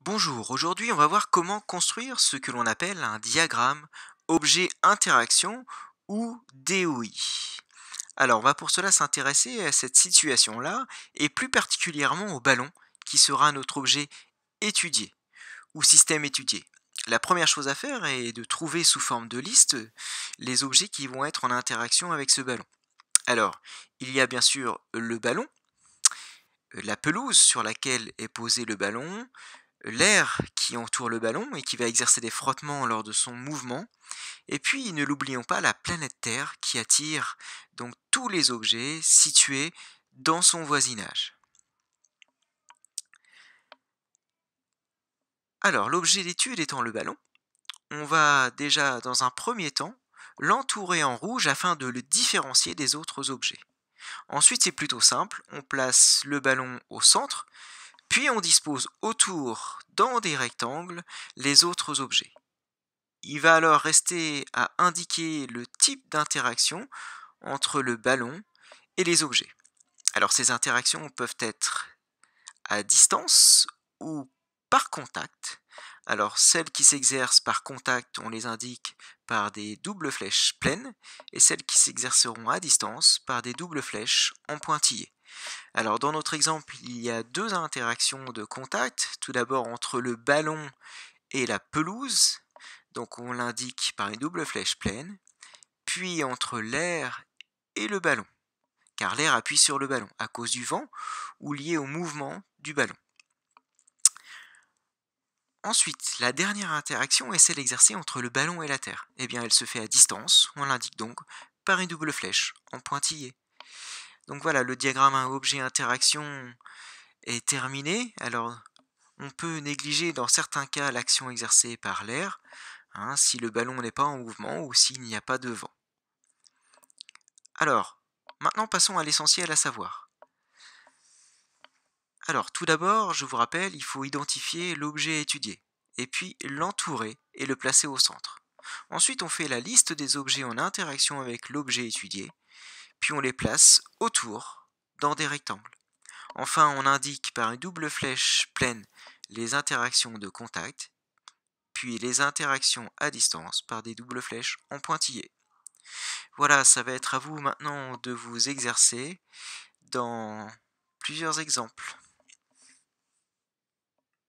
Bonjour, aujourd'hui on va voir comment construire ce que l'on appelle un diagramme objet interaction ou DOI. Alors on va pour cela s'intéresser à cette situation-là et plus particulièrement au ballon qui sera notre objet étudié ou système étudié. La première chose à faire est de trouver sous forme de liste les objets qui vont être en interaction avec ce ballon. Alors, il y a bien sûr le ballon, la pelouse sur laquelle est posé le ballon, l'air qui entoure le ballon et qui va exercer des frottements lors de son mouvement. Et puis, ne l'oublions pas, la planète Terre qui attire donc tous les objets situés dans son voisinage. Alors, l'objet d'étude étant le ballon, on va déjà, dans un premier temps, l'entourer en rouge afin de le différencier des autres objets. Ensuite, c'est plutôt simple, on place le ballon au centre, puis on dispose autour, dans des rectangles, les autres objets. Il va alors rester à indiquer le type d'interaction entre le ballon et les objets. Alors ces interactions peuvent être à distance ou par contact. Alors celles qui s'exercent par contact, on les indique par des doubles flèches pleines et celles qui s'exerceront à distance par des doubles flèches en pointillés. Alors dans notre exemple, il y a deux interactions de contact. Tout d'abord entre le ballon et la pelouse. Donc on l'indique par une double flèche pleine, puis entre l'air et le ballon, car l'air appuie sur le ballon à cause du vent ou lié au mouvement du ballon. Ensuite, la dernière interaction est celle exercée entre le ballon et la terre. Eh bien, elle se fait à distance, on l'indique donc par une double flèche en pointillé. Donc voilà, le diagramme à objet interaction est terminé. Alors, on peut négliger dans certains cas l'action exercée par l'air, si le ballon n'est pas en mouvement ou s'il n'y a pas de vent. Alors, maintenant passons à l'essentiel à savoir. Alors, tout d'abord, je vous rappelle, il faut identifier l'objet étudié, et puis l'entourer et le placer au centre. Ensuite, on fait la liste des objets en interaction avec l'objet étudié, puis on les place autour, dans des rectangles. Enfin, on indique par une double flèche pleine les interactions de contact, puis les interactions à distance par des doubles flèches en pointillés. Voilà, ça va être à vous maintenant de vous exercer dans plusieurs exemples.